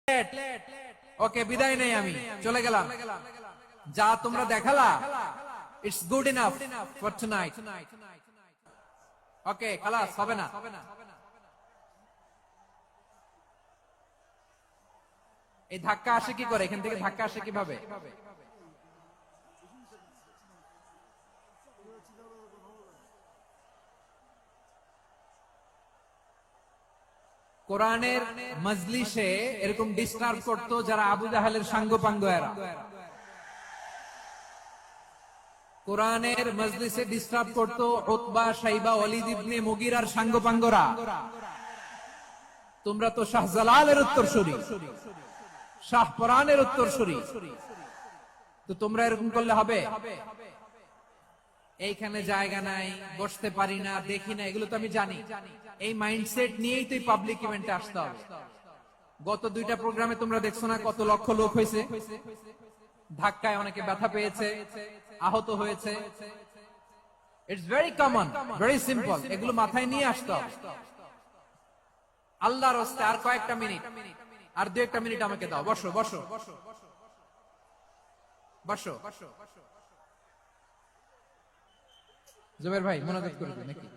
ওকে, বিদায় নেই, আমি চলে গেলাম। যা তোমরা দেখালা, it's good enough for tonight. Okay, খালাস, হবে না। এই ধাক্কা আসে কি করে? এখান থেকে ধাক্কা আসে কিভাবে? কোরআনের মজলিসে এরকম ডিস্টার্ব করতো যারা আবু জাহেলের সাঙ্গপাঙ্গ এরা। কোরআনের মজলিসে ডিস্টার্ব করতো উতবা, শাইবা, ওয়ালিদ ইবনে মুগিরার সাঙ্গপাঙ্গরা। তোমরা তো শাহজালালের উত্তরসূরি, শাহ পরানের উত্তরসূরি, তো তোমরা এরকম করলে হবে? এইখানে জায়গা নাই, বসতে পারি না, দেখি না, এগুলো তো আমি জানি। এই মাইন্ডসেট নিয়েই তো পাবলিক ইভেন্টে আসতে হবে। গত দুইটা প্রোগ্রামে তোমরা দেখছো না কত লক্ষ লোক হয়েছে? ধাক্কায় অনেকে ব্যথা পেয়েছে, আহত হয়েছে। It's very common, very simple. এগুলো মাথায় নিয়ে আসতে হবে। আল্লাহর রাস্তে আর কয়েকটা মিনিট, আর দু একটা মিনিট আমাকে দাও। বসো বসো বসো। জুবের ভাই মনোযোগ করে দিন নাকি?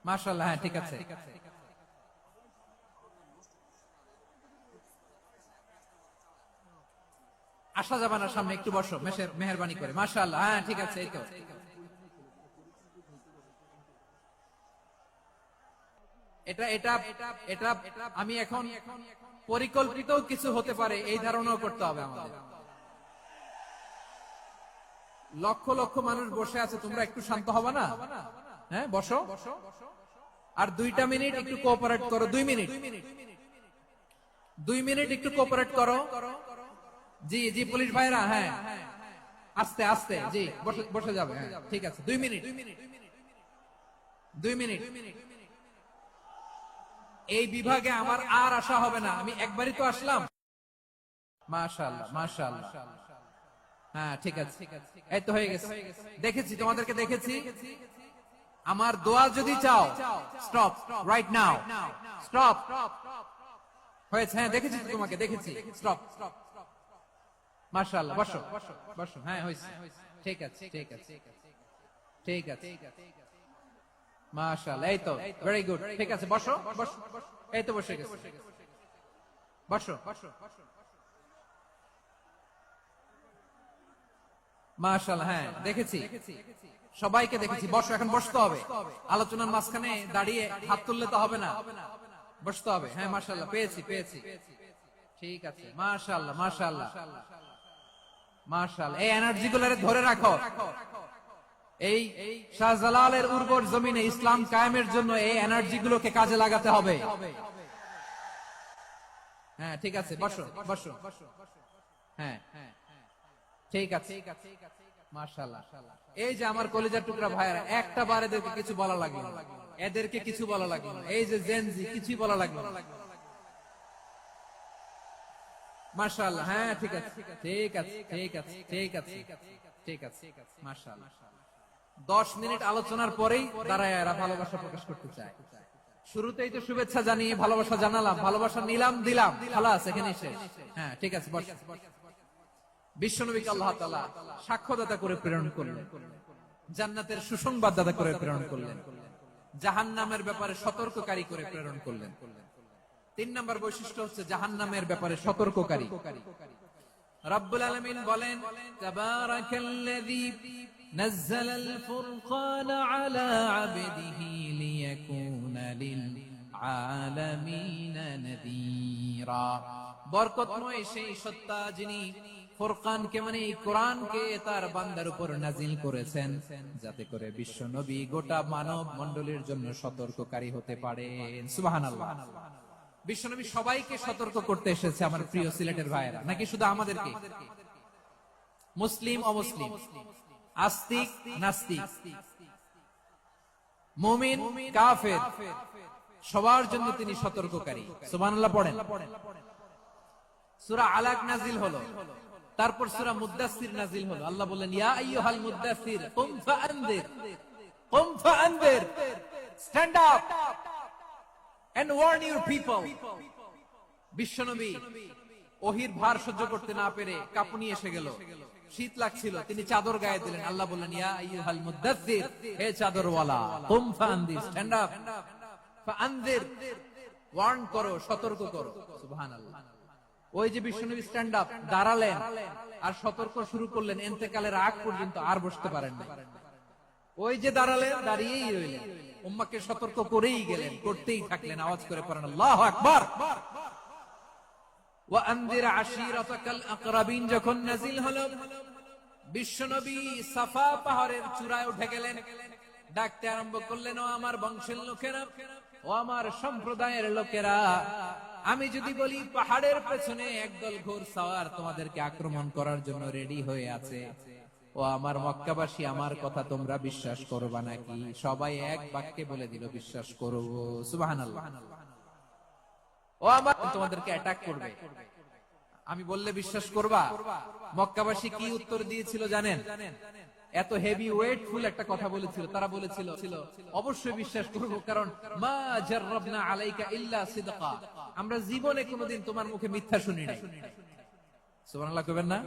মাশাআল্লাহ, হ্যাঁ ঠিক আছে। আসা যাবে না সামনে, একটু বসো মেহেরবানি করে। মাশাআল্লাহ, হ্যাঁ ঠিক আছে। এই তো এটা এটা এটা আমি এখন পরিকল্পিত কিছু হতে পারে এই ধারণাও করতে হবে আমাদের। লক্ষ লক্ষ মানুষ বসে আছে, তোমরা একটু শান্ত হবে না? হ্যাঁ বসো। আর দুইটা মিনিট একটু কোঅপারেট করো। 2 মিনিট, 2 মিনিট একটু কোঅপারেট করো। জি জি পুলিশ ভাইরা, হ্যাঁ আস্তে আস্তে, জি বসে যাবে। হ্যাঁ ঠিক আছে, 2 মিনিট, 2 মিনিট। এই বিভাগে আমার আর আসা হবে না, আমি একবারই তো আসলাম। মাশাআল্লাহ মাশাআল্লাহ, হ্যাঁ ঠিক আছে। এই তো হয়ে গেছে, দেখেছি তোমাদেরকে, দেখেছি। আমার দোয়া যদি চাও, স্টপ রাইট নাও, স্টপ। হয়েছে, হ্যাঁ দেখেছি তোমাকে, দেখেছি। স্টপ। মাশাআল্লাহ, বসো বসো। হ্যাঁ হয়েছে, ঠিক আছে ঠিক আছে ঠিক আছে। মাশাআল্লাহ, এই তো ভেরি গুড, ঠিক আছে। বসো বসো, এই তো বসে গেছে। বসো। মাশাআল্লাহ, হ্যাঁ দেখেছি, সবাইকে দেখেছি। বসো, এখন বসতে হবে। আলোচনার মাঝখানে দাঁড়িয়ে হাত তুললে তো হবে না, বসতে হবে। হ্যাঁ মাশাআল্লাহ, পেয়েছি পেয়েছি, ঠিক আছে। মাশাআল্লাহ মাশাআল্লাহ মাশাআল্লাহ, এই এনার্জি গুলোরে ধরে রাখো। এই শাহজালালের উর্বর জমিনে ইসলাম কায়েমের জন্য এই এনার্জি গুলোকে কাজে লাগাতে হবে। হ্যাঁ ঠিক আছে, বসো বসো। হ্যাঁ ঠিক আছে, মাশাআল্লাহ। এই যে আমার কলিজার টুকরা ভাইয়েরা, একটা বার এদেরকে কিছু বলা লাগলো না, এদেরকে কিছু বলা লাগলো না। এই যে জেনজি, কিছুই বলা লাগলো না। মাশাআল্লাহ, হ্যাঁ ঠিক আছে ঠিক আছে ঠিক আছে ঠিক আছে ঠিক আছে, মাশাআল্লাহ। 10 মিনিট আলোচনার পরেই দাঁড়ায় এরা ভালোবাসা প্রকাশ করতে চায়। শুরুতেই তো শুভেচ্ছা জানিয়ে ভালোবাসা জানালাম, ভালোবাসা নিলাম, দিলাম, খালাস, এখানে শেষ। হ্যাঁ ঠিক আছে, বস। বিশ্বনবীকে আল্লাহ তাআলা সাক্ষ্যদাতা করে প্রেরণ করলেন, জান্নাতের সুসংবাদদাতা করে প্রেরণ করলেন, জাহান্নামের ব্যাপারে সতর্ককারী করে প্রেরণ করলেন। 3 নম্বর বৈশিষ্ট্য হচ্ছে জাহান্নামের ব্যাপারে সতর্ককারী। রব্বুল আলামিন বলেন, তাবারাকাল্লাযী নাযালাল ফুরকানা আলা আবদিহি লিয়াকুনা লিল আলামিনা নাযীরা। বরকতময় সেই সত্তা যিনি ফুরকানকে মানে এই কোরআনকে তার বান্দার উপর নাজিল করেছেন, যাতে করে বিশ্ব নবী গোটা মানব মণ্ডলীর জন্য সতর্ককারী হতে পারেন। সুবহানাল্লাহ। বিশ্বনবী সবাইকে সতর্ক করতে এসেছে, আমার প্রিয় সিলেটের ভাইয়েরা, নাকি শুধু আমাদেরকে? মুসলিম অমুসলিম, আস্তিক নাস্তিক, মুমিন কাফের, সবার জন্য তিনি সতর্ককারী। সুবহানাল্লাহ পড়েন। সূরা আলাক নাজিল হলো, তারপর সূরা মুদ্দাসসির নাযিল হলো। আল্লাহ বললেন, ইয়া আইয়ুহাল মুদ্দাসসির কুম ফাআনযির, কুম ফাআনযির, stand up and warn your people. বিশ্বনবী ওহীর ভার সহ্য করতে না পেরে কাঁপুনি এসে গেল, শীত লাগছিল, তিনি চাদর গায়ে দিলেন। আল্লাহ বললেন, ইয়া আইয়ুহাল মুদ্দাসসির, হে চাদরওয়ালা, কুম ফাআনযির, স্ট্যান্ড আপ, ফাআনযির, ওয়ার্ন করো, সতর্ক করো। সুবহানাল্লাহ। ওই যে বিশ্বনবী স্ট্যান্ড আপ, দাঁড়ালেন আর সতর্ক শুরু করলেন, ইন্তেকালের আগ পর্যন্ত আর বসতে পারেন না। ওই যে দাঁড়ালেন, দাঁড়িয়েই রইলেন, উম্মাহকে সতর্ক করেই গেলেন, করতেই থাকলেন। আওয়াজ করে পড়েন আল্লাহু আকবার। ওয়া আনযির আশীরাতাকাল আকরাবিন যখন নাযিল হলো, বিশ্বনবী সাফা পাহাড়ের চূড়ায় উঠে গেলেন, ডাকতে আরম্ভ করলেন, ও আমার বংশের লোকেরা, ও আমার সম্প্রদায়ের লোকেরা, আমি যদি বলি পাহাড়ের পেছনে একদল ঘোড়সাওয়ার তোমাদেরকে আক্রমণ করার জন্য রেডি হয়ে আছে, ও আমার মক্কাবাসী, আমার কথা তোমরা বিশ্বাস করবা নাকি? সবাই এক বাক্যে বলে দিল, বিশ্বাস করব। সুবহানাল্লাহ। ও আমার, তোমাদেরকে অ্যাটাক করবে, আমি বললে বিশ্বাস করবা? মক্কাবাসী কি উত্তর দিয়েছিল জানেন? এত হেভি ওয়েটফুল একটা কথা বলেছিল। তারা বলেছিল, অবশ্যই বিশ্বাস করব, কারণ মা জাররাবনা আলাইকা ইল্লা সিদকা, আমরা জীবনে কোনোদিন তোমার মুখে মিথ্যা শুনি নাই। সুবহানাল্লাহ কইবেন না?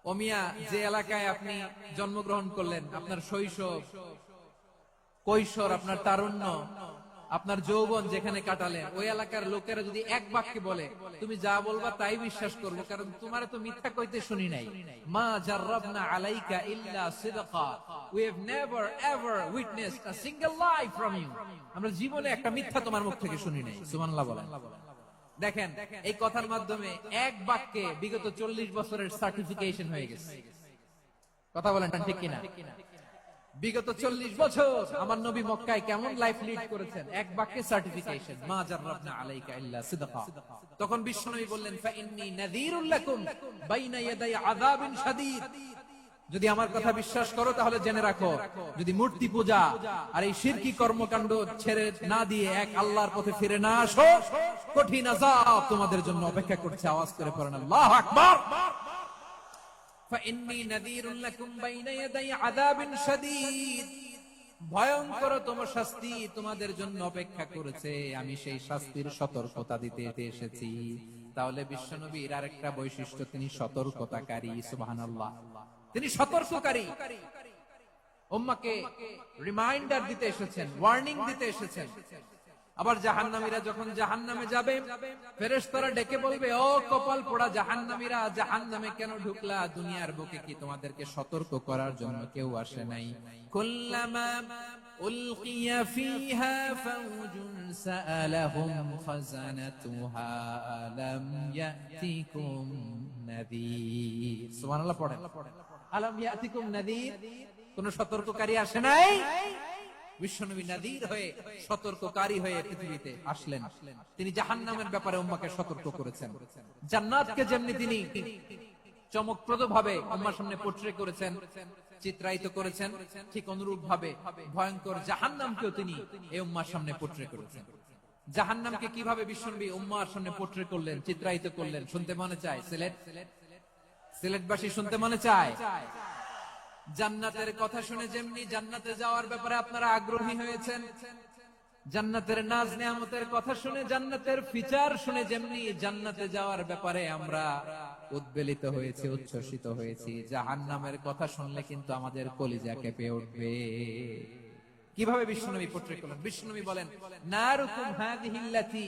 ও মিয়া, যে এলাকায় আপনি জন্মগ্রহণ করলেন, আপনার শৈশব, কৈশোর, আপনার তারুণ্য, আপনার যৌবন যেখানে কাটালেন, ওই এলাকার লোকেরা যদি এক বাক্যে বলে, তুমি যা বলবা তাই বিশ্বাস করবো, কারণ তোমার তো মিথ্যা কইতে শুনি নাই। মা জাররাবনা আলাইকা ইল্লা সিদকা, we have never ever witnessed a single lie from you, আমরা জীবনে একটা মিথ্যা তোমার মুখ থেকে শুনি নাই। সুবহানাল্লাহ বলেন। দেখেন, এই কথার মাধ্যমে এক বাক্যে বিগত 40 বছরের সার্টিফিকেশন হয়ে গেছে। কথা বলেন ঠিক কিনা? বিগত 40 বছর আমার নবী মক্কায় কেমন লাইফ লিড করেছেন, এক বাক্যে সার্টিফিকেশন, মা জাররাবনা আলাইকা ইল্লা সিদকা। তখন বিশ্বনবী বললেন, ফাইন্নী নাযীরুল লাকুম বাইনা ইয়াদাই আযাবিন শাদীদ, যদি আমার কথা বিশ্বাস করো তাহলে জেনে রাখো, যদি মূর্তি পূজা আর এই শিরকি কর্মকাণ্ড ছেড়ে না দিয়ে এক আল্লাহর পথে ফিরে না আসো, কঠিন আযাব তোমাদের জন্য অপেক্ষা করছে। আওয়াজ করে পড়েন আল্লাহু আকবার। ফাইন্নী নাযীরুল লাকুম বাইনা ইয়াদাই আযাবিন শাদীদ, ভয়ঙ্কর তোমার শাস্তি তোমাদের জন্য অপেক্ষা করেছে, আমি সেই শাস্তির সতর্কতা দিতে এসেছি। তাহলে বিশ্বনবীর আরেকটা বৈশিষ্ট্য, তিনি সতর্কতাকারী। সুবহানাল্লাহ, তিনি সতর্ককারী। উম্মাহকে রিমাইন্ডার দিতে এসেছেন, ওয়ার্নিং দিতে এসেছেন। আবার জাহান্নামীরা যখন জাহান্নামে যাবে, ফেরেশতারা ডেকে বলবে, ও কপাল পোড়া জাহান্নামীরা, জাহান্নামে কেন ঢুকলা? দুনিয়ার বুকে কি তোমাদেরকে সতর্ক করার জন্য কেউ আসে নাই? কুল্লামা উলকিয়া ফিহা ফাওজুন সাআলাহুম খাযানাতুহা আলাম ইয়াতিকুম নাযীর। সুবহানাল্লাহ পড়েন, আলাম ইয়াতিকুম নাযীর, কোন সতর্ককারী আসে নাই? বিশ্বনবী নাযীর হয়ে, সতর্ককারী হয়ে পৃথিবীতে আসলেন। তিনি জাহান্নামের ব্যাপারে উম্মাহকে সতর্ক করেছেন। জান্নাতকে যেমনি তিনি চমকপ্রদ ভাবে উম্মাহর সামনে পোট্রে করেছেন, চিত্রায়িত করেছেন, ঠিক অনুরূপ ভাবে ভয়ঙ্কর জাহান্নামকেও তিনি এই উম্মাহর সামনে পোট্রে করেছেন। জাহান্নামকে কিভাবে বিশ্বনবী উম্মাহর সামনে পোট্রে করলেন, চিত্রায়িত করলেন, শুনতে মনে চায়? সিলেটবাসী শুনতে মনে চায়? জান্নাতের কথা শুনে যেমনি জান্নাতে যাওয়ার ব্যাপারে আপনারা আগ্রহী হয়েছেন, জান্নাতের নাজ নেয়ামতের কথা শুনে, জান্নাতের ফিচার শুনে যেমনি জান্নাতে যাওয়ার ব্যাপারে আমরা উদ্বেলিত হয়েছি, উচ্ছ্বসিত হয়েছি, জাহান্নামের কথা শুনলে কিন্তু আমাদের কলিজা কেঁপে উঠবে। কিভাবে বিশ্বনবী পোট্রেট করলেন? বিশ্বনবী বলেন, নারুকুম হাযিহিল্লাতী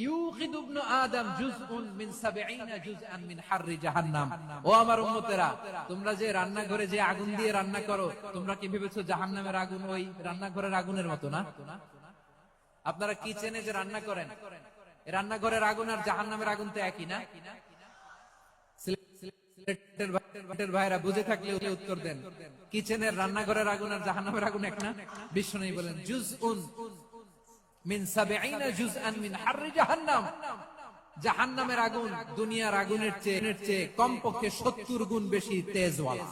ইউকিদু ইবনু আদম জুজউন মিন ৭০ জুজআন মিন হাররি জাহান্নাম। ও আমার উম্মতেরা, তোমরা যে রান্নাঘরে যে আগুন দিয়ে রান্না করো, তোমরা কি ভেবেছো জাহান্নামের আগুন ওই রান্নাঘরের আগুনের মতো না? আপনারা কিচেনে যে রান্না করেন, রান্নাঘরের আগুন আর জাহান্নামের আগুন তো একই না? সিলেটের ভাইরা বুঝে থাকলে উত্তর দেন, কিচেনের রান্নাঘরের আগুন আর জাহান্নামের আগুন এক না? বিশ্বনবী বলেন, জুজউন মিন ৭০ জুজআন মিন হাররি জাহান্নাম, জাহান্নামের আগুন দুনিয়ার আগুনের চেয়ে কমপক্ষে ৭০ গুণ বেশি তেজওয়ালা।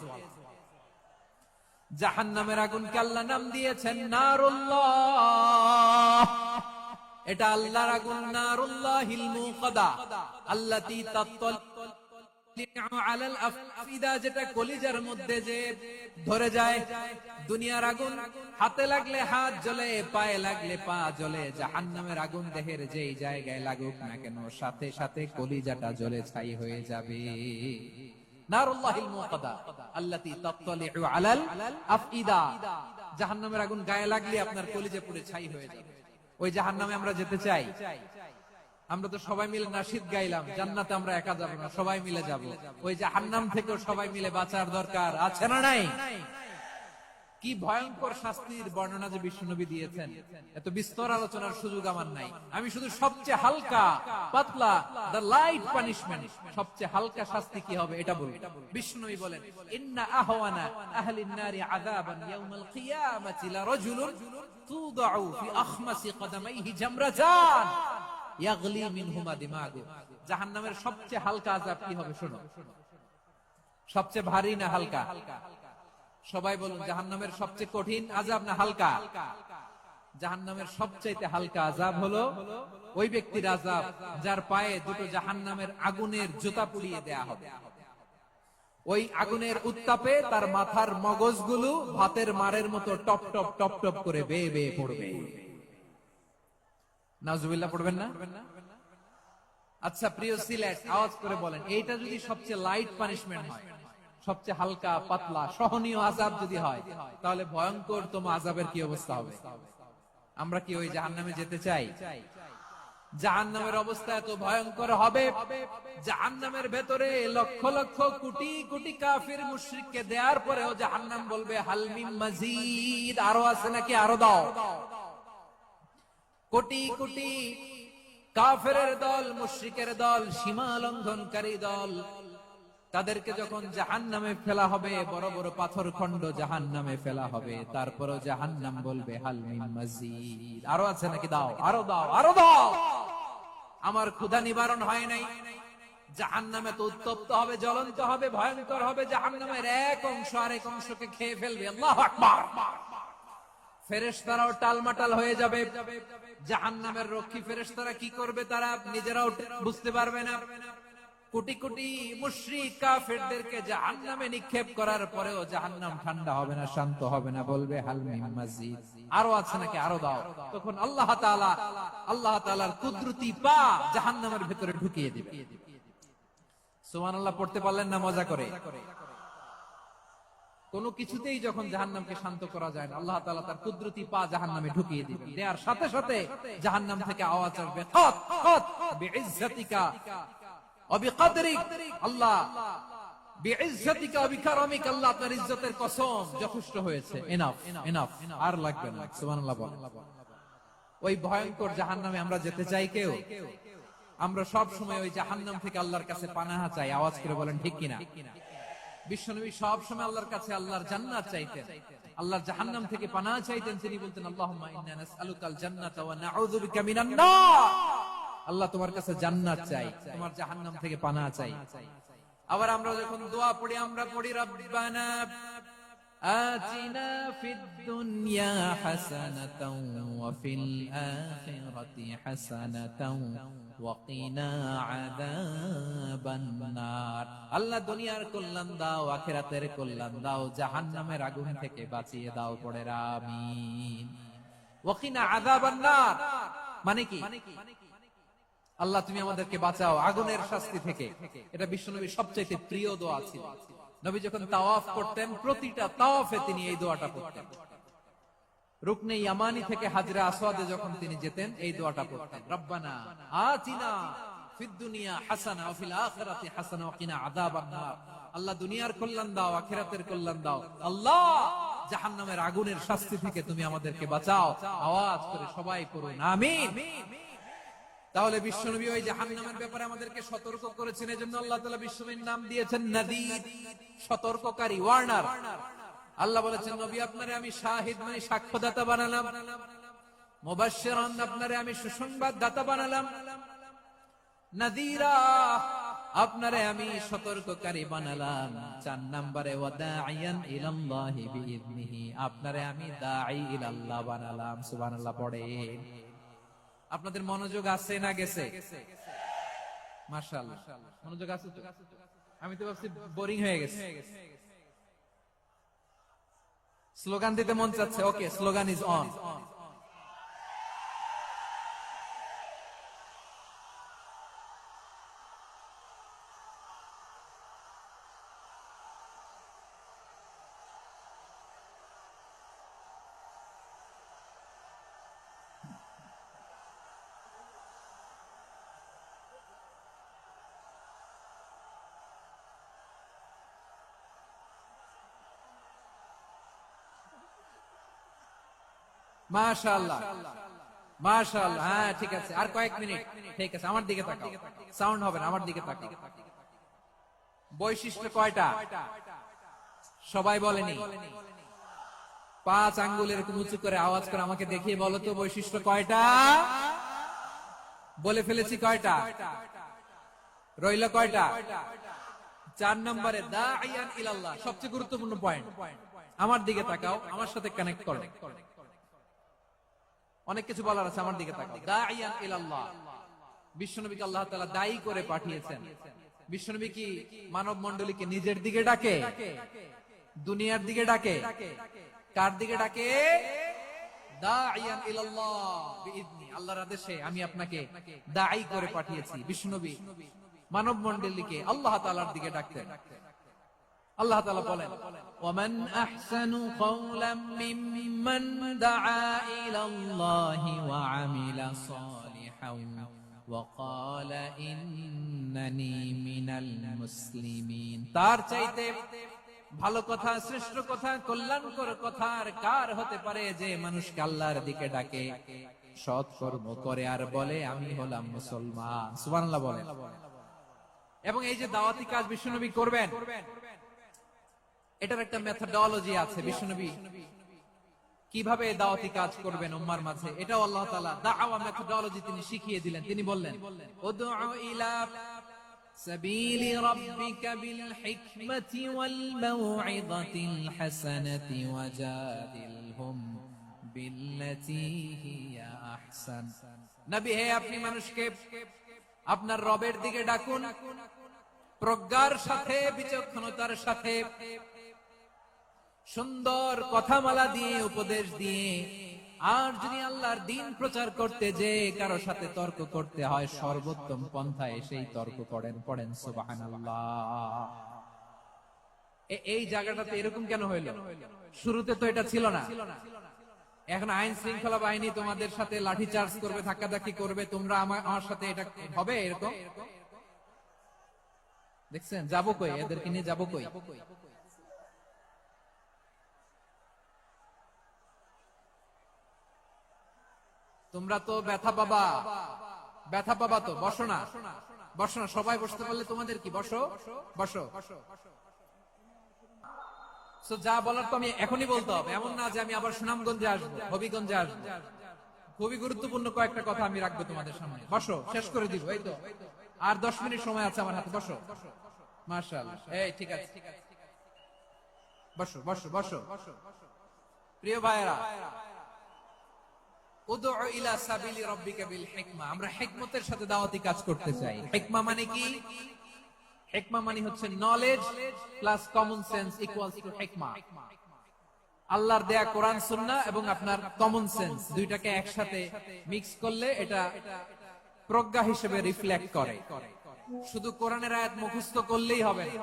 জাহান্নামের আগুনকে আল্লাহ নাম দিয়েছেন নারুল্লাহ। এটা আল্লাহর আগুন, নারুল্লাহিল মুকাদা আল্লাতী আলাল আফিদা, যেটা কলিজার মধ্যে যে ধরে যায়। দুনিয়ার আগুন হাতে লাগলে হাত জ্বলে, পায়ে লাগলে পা জ্বলে। জাহান্নামের আগুন দেহের যেই জায়গায় লাগুক না কেন, সাথে সাথে কলিজাটা জ্বলে ছাই হয়ে যাবে। নারুল্লাহিল মুকাদা আল্লাতী তাত্তালিউ আলাল আফইদা, জাহান্নামের আগুন গায়ে লাগলে আপনার কলিজা পুড়ে ছাই হয়ে যাবে। ওই জাহান্নামে আমরা যেতে চাই? আমরা তো সবাই মিলে নাশিদ গাইলাম, জান্নাতে আমরা একা যাব না, সবাই মিলে যাব। ওই জাহান্নাম থেকেও সবাই মিলে বাঁচার দরকার আছে না নাই? কি ভয়ঙ্কর শাস্তির বর্ণনা যে বিশ্বনবী দিয়েছেন, এত বিস্তর আলোচনার সুযোগ আমার নাই। আমি শুধু সবচেয়ে হালকা পাতলা, দ্য লাইট পানিশমেন্ট, সবচেয়ে হালকা শাস্তি কি হবে এটা বলবো। বিশ্বনবী বলেন, ইন্না আহওয়ানা আহলিন নারি আযাবান ইয়াউমাল কিয়ামাতি লা রাজুলুন তুদাউ ফি আখমাসি কদামাইহি জামরাতান ইয়াগলি মিনহুমা দিমাগু। জাহান্নামের সবচেয়ে হালকা আযাব কি হবে শোনো। সবচেয়ে ভারী না হালকা? সবাই বলুন, জাহান্নামের সবচেয়ে কঠিন আযাব না হালকা? জাহান্নামের সবচাইতে হালকা আযাব হলো ওই ব্যক্তির আযাব যার পায়ে দুটো জাহান্নামের আগুনের জুতা পুড়িয়ে দেয়া হবে। ওই আগুনের উত্তাপে তার মাথার মগজগুলো ভাতের মারের মতো টপ টপ টপ টপ করে বেয়ে বেয়ে পড়বে। নাউজুবিল্লাহ পড়বেন না? আচ্ছা প্রিয় সিলেট, আওয়াজ করে বলেন, এইটা যদি সবচেয়ে লাইট পানিশমেন্ট হয়, সবচেয়ে হালকা পাতলা সহনীয় আযাব যদি হয়, তাহলে ভয়ঙ্কর তম আযাবের কি অবস্থা হবে? আমরা কি ওই জাহান্নামে যেতে চাই? জাহান্নামের অবস্থা এত ভয়ঙ্কর হবে, জাহান্নামের ভেতরে লক্ষ লক্ষ কোটি কোটি কাফির মুশরিককে দেওয়ার পরেও জাহান্নাম বলবে হাল মিন মাজিদ, আরো আছে নাকি, আরো দাও। কোটি কোটি কাফেরের দল, মুশরিকের দল, সীমা লঙ্ঘনকারী দল, তাদেরকে যখন জাহান্নামে ফেলা হবে, বড় বড় পাথর খণ্ড জাহান্নামে ফেলা হবে, তারপরও জাহান্নাম বলবে হাল মিন মাজিদ, আরো আছে নাকি, দাও, আরো দাও, আরো দাও। আমার ক্ষুধা নিবারণ হয় নাই। জাহান্নামে তো উত্তপ্ত হবে, জ্বলন্ত হবে, ভয়ঙ্কর হবে। জাহান্নামের এক অংশ আরেক অংশকে খেয়ে ফেলবে। আল্লাহু আকবার। ফেরেশতারাও টালমাটাল হয়ে যাবে। জাহান্নামের রক্ষী ফেরেশতারা কি করবে তারা নিজেরাও বুঝতে পারবে না। কোটি কোটি মুশরিক কাফেরদেরকে জাহান্নামে নিক্ষেপ করার পরেও জাহান্নাম ঠান্ডা হবে না, শান্ত হবে না, বলবে হাল মিন মাজিদ, আরো আছে নাকি, আরো দাও। তখন আল্লাহ তাআলার কুদরতি পা জাহান্নামের ভিতরে ঢুকিয়ে দিবে। সুবহানাল্লাহ পড়তে পারলেন না মজা করে? কোন কিছুতেই যখন জাহান্নামকে শান্ত করা যায় না, আল্লাহ তাআলা তার কুদরতি পা জাহান্নামে ঢুকিয়ে দিবেন। দেয়ার সাথে সাথে জাহান্নাম থেকে আওয়াজ আসবে, কাত কাত বিইজ্জাতিকা ওয়া বিকদরিক, আল্লাহ বিইজ্জাতিকা ওয়া বিকারামিক, আল্লাহ আপনার ইজ্জতের কসম, যথেষ্ট হয়েছে, এনাফ এনাফ, আর লাগবে না। সুবহানাল্লাহ বলেন। ওই ভয়ঙ্কর জাহান্নামে আমরা যেতে চাই কেউ? আমরা সব সময় ওই জাহান্নাম থেকে আল্লাহর কাছে পানাহ চাই। আওয়াজ করে বলেন ঠিক কিনা? বিশ্বনবী সব সময় আল্লাহর কাছে আল্লাহর জান্নাত চাইতেন, আল্লাহর জাহান্নাম থেকে পানাহ চাইতেন। তিনি বলতেন, আল্লাহুম্মা ইন্না নাসআলুকাল জান্নাতা ওয়া নাউযু বিকা মিনান নার। আল্লাহ তোমার কাছে জান্নাত চাই, তোমার জাহান্নাম থেকে পানাহ চাই। আবার আমরা যখন দোয়া পড়ি, আমরা পড়ি রব্বানা আতিনা ফিদ দুনিয়া হাসানাতাও ওয়া ফিল আখিরাতি হাসানাতাও ওয়া কিনা আযাবান নার। আল্লাহ দুনিয়ার কল্যাণ দাও, আখিরাতের কল্যাণ দাও, জাহান্নামের আগুন থেকে বাঁচিয়ে দাও, পড়ে আমিন। ওয়া কিনা আযাবান নার মানে কি? আল্লাহ তুমি আমাদেরকে বাঁচাও আগুনের শাস্তি থেকে। এটা বিশ্বনবীর সবচেয়ে প্রিয় দোয়া ছিল। নবী যখন তাওয়াফ করতেন, প্রতিটা তাওয়াফে তিনি এই দোয়াটা পড়তেন। রুকনে ইয়ামানি থেকে হাজরে আসওয়াদে যখন তিনি যেতেন, এই দোয়াটা পড়তেন, রব্বানা আতিনা ফিদ দুনিয়া হাসানা ওয়া ফিল আখিরাতি হাসানা ওয়া কিনা আযাবান নার। আল্লাহ দুনিয়ার কল্যাণ দাও, আখিরাতের কল্যাণ দাও। আল্লাহ জাহান্নামের আগুনের শাস্তি থেকে তুমি আমাদেরকে বাঁচাও। আওয়াজ করে সবাই পড়ুন আমিন। তাহলে বিশ্বনবী ওই জাহান্নামের ব্যাপারে আমাদেরকে সতর্ক করেছেন। এজন্য আল্লাহ তাআলা বিশ্বনবীর নাম দিয়েছেন নাযীর, সতর্ককারী, ওয়ার্নার। আল্লাহ বলেছেন, নবী আপনারে আমি শাহিদ মানে সাক্ষ্যদাতা বানালাম, মুবাশশিরান আপনারে আমি সুসংবাদ দাতা বানালাম, নাযীরা আপনারে আমি সতর্ককারী বানালাম। 4 নম্বরে ওয়া দাঈয়ান ইলাল্লাহি বিইذনিহি, আপনারে আমি দাঈ ইলাল্লাহ বানালাম। সুবহানাল্লাহ পড়েন। আপনাদের মনোযোগ আছে না গেছে? মাশাআল্লাহ মনোযোগ আছে তো? আমি তো ভাবছি বোরিং হয়ে গেছে। স্লোগান দিতে মন চাচ্ছে। ওকে, স্লোগান ইজ অন। মাশাআল্লাহ, মাশাআল্লাহ। হ্যাঁ, ঠিক আছে, আর কয়েক মিনিট। ঠিক আছে, আমার দিকে তাকাও, সাউন্ড হবে না, আমার দিকে তাকাও। বৈশিষ্ট্য কয়টা সবাই বলেনি? 5 আঙ্গুল এরকম উঁচু করে আওয়াজ করে আমাকে দেখিয়ে বলো তো বৈশিষ্ট্য কয়টা? বলে ফেলেছি কয়টা? রইল কয়টা? 4 নম্বরে দাঈয়ান ইলাল্লাহ, সবচেয়ে গুরুত্বপূর্ণ পয়েন্ট। আমার দিকে তাকাও, আমার সাথে কানেক্ট করো। অনেক কিছু বলার আছে, আমার দিকে তাকাও। দাঈয়ান ইলাল্লাহ, বিশ্বনবীকে আল্লাহ তাআলা দায়ী করে পাঠিয়েছেন। বিশ্বনবী কি মানব মণ্ডলীকে নিজের দিকে ডাকে? দুনিয়ার দিকে ডাকে? কার দিকে ডাকে? দাঈয়ান ইলাল্লাহ বিইذনি, আল্লাহর আদেশে আমি আপনাকে দায়ী করে পাঠিয়েছি। বিশ্বনবী মানব মণ্ডলীকে আল্লাহ তাআলার দিকে ডাকতেন। আল্লাহ তাআলা বলেন, ওয়ামান আহসানু কওলাম মিম্মান দাআ ইলাল্লাহি ওয়া আমিলা সালিহান ওয়া ক্বালা ইন্নানি মিনাল মুসলিমিন। তার চাইতে ভালো কথা, শ্রেষ্ঠ কথা, কল্যাণকর কথা আর কার হতে পারে যে মানুষকে আল্লাহর দিকে ডাকে, সৎ কর্ম করে আর বলে আমি হলাম মুসলমান। সুবহানাল্লাহ বলেন। এবং এই যে দাওয়াতি কাজ বিশ্বনবী করবেন, এটার একটা মেথডোলজি আছে। বিশ্বনবী কিভাবে দাওয়াতি কাজ করবেন উম্মার মাঝে, এটাও আল্লাহ তাআলা দাওয়া মেথডোলজি তিনি শিখিয়ে দিলেন। তিনি বললেন, উদউ ইলা সাবিলি রাব্বিকা বিল হিকমাতি ওয়াল মাউইযাতিল হাসানাতি ওয়াজাদিলহুম বিল্লাতী হিয়া আহসান। নবী হে, আপনি মানুষকে আপনার রবের দিকে ডাকুন, প্রজ্ঞার সাথে, বিচক্ষণতার সাথে, সুন্দর কথামালা দিয়ে, উপদেশ দিয়ে। আর যদি আল্লাহর দ্বীন প্রচার করতে যে কারো সাথে তর্ক করতে হয়, সর্বোত্তম পন্থায় সেই তর্ক করেন। পড়েন সুবহানাল্লাহ। এই জায়গাটাতে এরকম কেন হইল? শুরুতে তো এটা ছিল না। এখন আইন শৃঙ্খলা বাহিনী তোমাদের সাথে লাঠি চার্জ করবে, ধাক্কাধাক্কি করবে, তোমরা আমার সাথে এটা হবে এরকম? দেখছেন, যাবো কই? এদেরকে নিয়ে যাবো কই? তোমরা তো ব্যথা পাবা, ব্যথা পাবা তো। বসো না, বসো না, সবাই বসতে পারলে তোমাদের কি? বসো, বসো। যা বলার তো আমি এখনই বলতে হবে, এমন না যে আমি আবার সুনামগঞ্জে আসবো, হবিগঞ্জে আসবো। খুবই গুরুত্বপূর্ণ কয়েকটা কথা আমি রাখবো তোমাদের সামনে। বসো, শেষ করে দিব। এই তো আর 10 মিনিট সময় আছে আমার হাতে। বসো। মাশাআল্লাহ, এই ঠিক আছে, বসো বসো বসো। প্রিয় ভাইরা, উদউ ইলা সাবিলি রাব্বিকা বিল হিকমা, আমরা হিকমতের সাথে দাওয়াতি কাজ করতে চাই। হিকমা মানে কি? হিকমা মানে হচ্ছে knowledge plus common sense equals to হিকমা। আল্লাহর দেয়া কোরআন সুন্নাহ এবং আপনার কমন সেন্স দুইটাকে একসাথে মিক্স করলে এটা প্রজ্ঞা হিসেবে রিফ্লেক্ট করে। শুধু কোরআনের আয়াত মুখস্থ করলেই হবে না,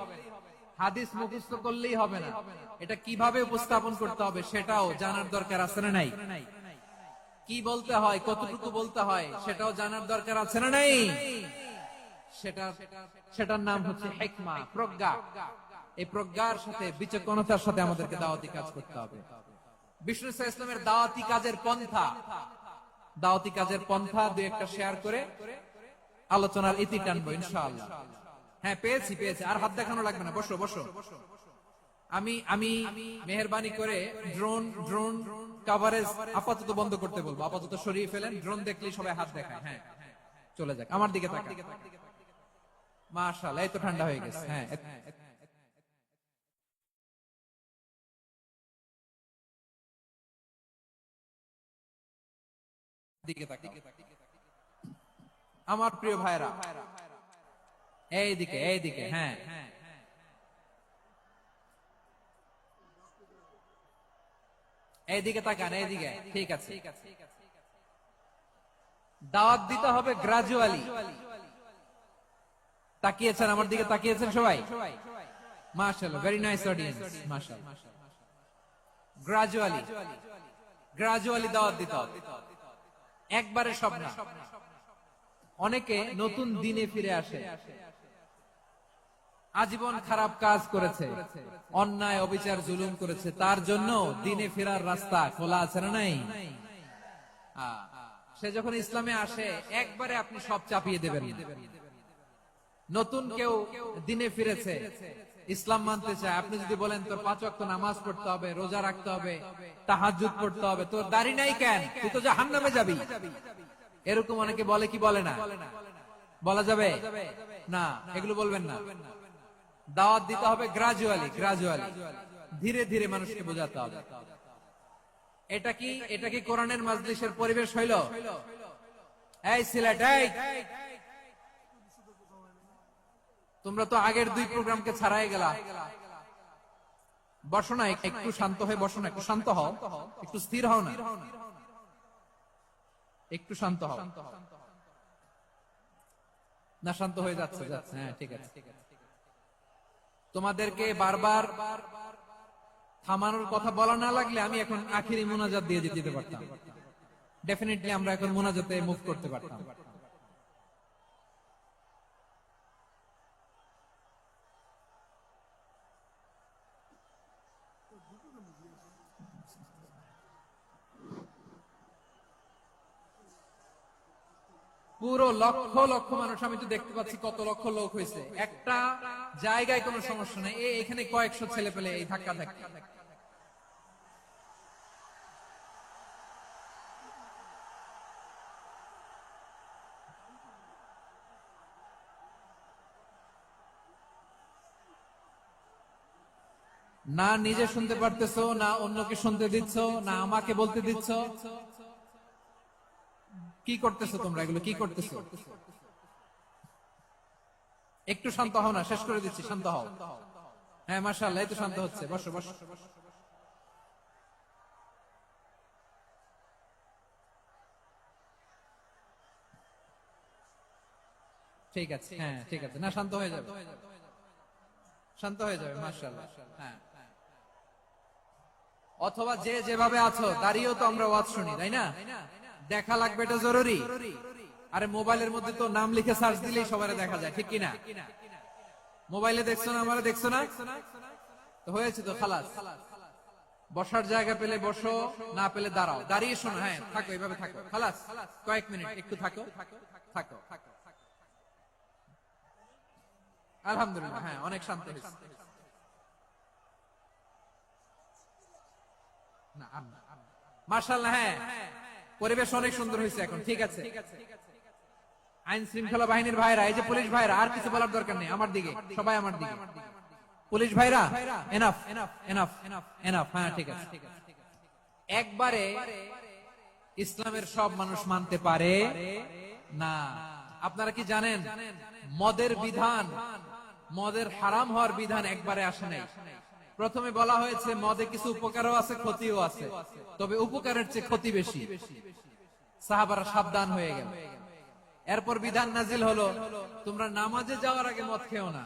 হাদিস মুখস্থ করলেই হবে না, এটা কিভাবে উপস্থাপন করতে হবে সেটাও জানার দরকার আছে না নাই? কি বলতে হয়, কতটুকু বলতে হয় সেটাও জানার দরকার আছে না নাই? সেটার নাম হচ্ছে হিকমা, প্রজ্ঞা। এই প্রজ্ঞার সাথে, বিচক্ষণতার সাথে আমাদেরকে দাওয়াতি কাজ করতে হবে। বিষ্ণু ইসলামের দাওয়াতি কাজের পন্থা, দাওয়াতি কাজের পন্থা দুই একটা শেয়ার করে আলোচনার ইতি টানবো ইনশাআল্লাহ। হ্যাঁ, পেয়েছি পেয়েছি, আর হাত দেখানো লাগবে না। বসো বসো। আমি মেহেরবানি করে ড্রোন কভারেজ আপাতত বন্ধ করতে বলবো। আপাতত সরিয়ে ফেলেন, ড্রোন দেখলেই সবাই হাত দেখায়। হ্যাঁ, চলে যাক, আমার দিকে তাকান। মাশাআল্লাহ, এই তো ঠান্ডা হয়ে গেছে। হ্যাঁ, দিকে তাকান আমার প্রিয় ভাইরা, এইদিকে এইদিকে। হ্যাঁ, এইদিকে তাকান, এইদিকে, ঠিক আছে। দাওয়াত দিতে হবে গ্রাজুয়ালি। তাকিয়েছেন আমার দিকে, তাকিয়েছেন সবাই? মাশাআল্লাহ, ভেরি নাইস অডিয়েন্স, মাশাআল্লাহ। গ্রাজুয়ালি, গ্রাজুয়ালি দাওয়াত দিতে হবে, একবারে সব না। অনেকে নতুন দিনে ফিরে আসে, আজীবন খারাপ কাজ করেছে, অন্যায় অবিচার জুলুম করেছে, তার জন্য দিনে ফেরার রাস্তা খোলা আছে না নাই? সে যখন ইসলামে আসে একবারে আপনি সব চাপিয়ে দেবেন না। নতুন কেউ দিনে ফিরেছে, ইসলাম মানতে চায়, আপনি যদি বলেন তোর 5 ওয়াক্ত নামাজ পড়তে হবে, রোজা রাখতে হবে, তাহাজ্জুদ পড়তে হবে, তোর দাড়ি নাই কেন, তুই তো জাহান্নামে যাবি, এরকম অনেকে বলে কি বলে না? বলা যাবে না, এগুলো বলবেন না। দাওয়াত দিতে হবে গ্রাজুয়ালি, গ্রাজুয়ালি, ধীরে ধীরে মানুষকে বোঝাতে হবে। এটা কি কোরআনের মাজলিসের পরিবেশ হইল? এই সিলেট, এই তোমরা তো আগের 2 প্রোগ্রামকে ছাড়াই গেলা, বসো না, একটু শান্ত হয়ে বসো না, একটু শান্ত হও, একটু স্থির হও না, একটু শান্ত হও না। শান্ত হয়ে যাচ্ছে, যাচ্ছে, হ্যাঁ ঠিক আছে। তোমাদেরকে বারবার থামানোর কথা বলা না লাগলে আমি এখন আখিরি মুনাজাত দিয়ে দিতে পারতাম, ডেফিনেটলি আমরা এখন মুনাজাতে মুভ করতে পারতাম। পুরো লক্ষ লক্ষ মানুষ, আমি তো দেখতে পাচ্ছি কত লক্ষ লোক হয়েছে, একটা জায়গায় কোনো সমস্যা নেই, এখানে কয়েকশো ছেলে পেলে এই ধাক্কা ধাক্কা। না নিজে শুনতে পারতেছো, না অন্যকে শুনতে দিচ্ছ, না আমাকে বলতে দিচ্ছ, কি করতেছো তোমরা, এগুলো কি করতেছো? একটু শান্ত হও না, শেষ করে দিচ্ছি, শান্ত হও। হ্যাঁ মাশাআল্লাহ, এই তো শান্ত হচ্ছে, বসো বসো। ঠিক আছে, হ্যাঁ ঠিক আছে, না শান্ত হয়ে যাবে, শান্ত হয়ে যাবে, মাশাআল্লাহ। হ্যাঁ, অথবা যে যেভাবে আছো দাঁড়িয়েও তো আমরা ওয়াজ শুনি, তাই না? দেখা লাগবে, এটা জরুরি। আরে মোবাইলের মধ্যে তো নাম লিখে সার্চ দিলেই সবাই দেখা যায়, ঠিক কিনা? মোবাইলে দেখছো না, আমারে দেখছো না, তো হয়েছে তো, খালাস। বসার জায়গা পেলে বসো, না পেলে দাঁড়াও, দাঁড়িয়ে শোনো, হ্যাঁ থাকো, এইভাবে থাকো, খালাস, কয়েক মিনিট একটু থাকো, থাকো। আলহামদুলিল্লাহ, হ্যাঁ অনেক শান্ত হয়েছে। মাশাআল্লাহ, হ্যাঁ পরিবেশ অনেক সুন্দর হয়েছে এখন, ঠিক আছে। আইন শৃঙ্খলা বাহিনীর ভাইরা, এই যে পুলিশ ভাইরা, আর কিছু বলার দরকার নেই, আমার দিকে সবাই, আমার দিকে পুলিশ ভাইরা, এনাফ এনাফ এনাফ, হ্যাঁ ঠিক আছে। একবারে ইসলামের সব মানুষ মানতে পারে না। আপনারা কি জানেন মদের বিধান, মদের হারাম হওয়ার বিধান একবারে আসে নাই। প্রথমে বলা হয়েছে মদে কিছু উপকারও আছে, ক্ষতিও আছে, তবে উপকারের চেয়ে ক্ষতি বেশি। সাহাবারা সাবধান হয়ে গেল। এরপর বিধান নাজিল হলো, তোমরা নামাজে যাওয়ার আগে মদ খেও না।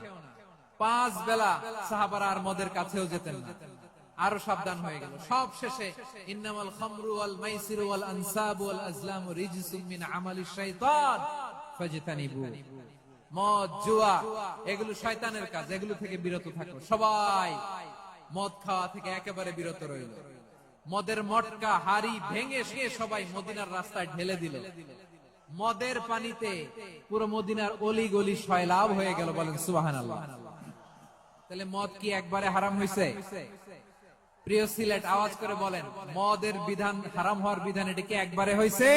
5 বেলা সাহাবারা আর মদের কাছেও যেতেন না, আরো সাবধান হয়ে গেল। সব শেষে ইন্নামাল খামরু ওয়াল মাইসিরু ওয়াল আনসাবু ওয়াল আজলামু রিজসুম মিন আমালিশ শাইতান ফাজতানিবু। মদ, জুয়া এগুলো শয়তানের কাজ, এগুলো থেকে বিরত থাকো। সবাই মদ খাওয়া থেকে একেবারে বিরত রইল। মদের মটকা হাড়ি ভেঙে সবাই মদিনার রাস্তায় ঢেলে দিল। মদের পানিতে পুরো মদিনার অলি গলি সয়লাভ হয়ে গেল, বলেন সুবহানাল্লাহ। তাহলে মদ কি একবারে হারাম হয়েছে? প্রিয় সিলেট, আওয়াজ করে বলেন, মদের বিধান, হারাম হওয়ার বিধান এটা কি একবারে হয়েছে?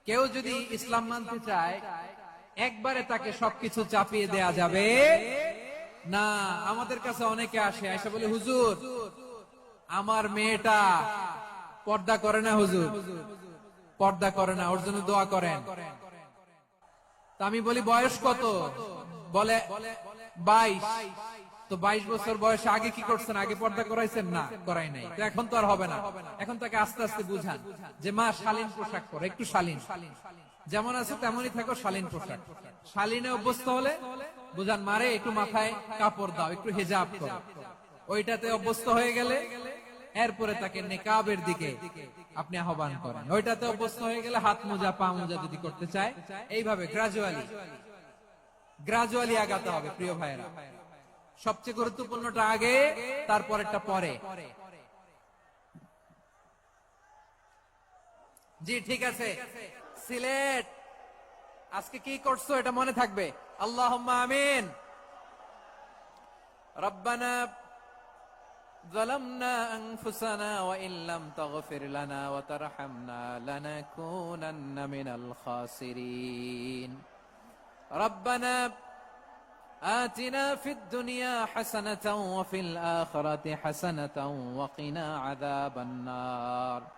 কেউ যদি ইসলাম মানতে চায় একবারে তাকে সবকিছু চাপিয়ে দেয়া যাবে না। আমাদের কাছে অনেকে আসে, এসে বলে হুজুর আমার মেয়েটা পর্দা করে না, হুজুর পর্দা করে না, ওর জন্য দোয়া করেন। তা আমি বলি বয়স কত? বলে 22। তো 22 বছর বয়সে আগে কি করছেন? আগে পর্দা করাইছেন? না, করাই নাই। তো এখন তো আর হবে না। এখন তাকে আস্তে আস্তে বুঝান যে মা শালীন পোশাক পরো, একটু শালীন, যেমন আছো তেমনই থাকো, শালীন পোশাক। শালীনে অভ্যস্ত হলে বুঝান মারে একটু মাথায় কাপড় দাও, একটু হিজাব করো। ওইটাতে অভ্যস্ত হয়ে গেলে এরপরে তাকে নিকাবের দিকে আপনি আহ্বান করেন। ওইটাতে অভ্যস্ত হয়ে গেলে হাত মোজা, পা মোজা যদি করতে চায়, এইভাবে গ্রাজুয়ালি আগাতে হবে। প্রিয় ভাইয়েরা, সবচেয়ে গুরুত্বপূর্ণটা আগে, তারপরেরটা পরে। জি ঠিক আছে। সিলেট আজকে কি করছো এটা মনে থাকবে। আল্লাহুম্মা আমিন। রব্বানা ظلمنا أنفسنا وإن لم تغفر لنا وترحمنا لنكونن من الخاسرين. ربنا آتنا في الدنيا حسنة وفي الآخرة حسنة وقنا عذاب النار.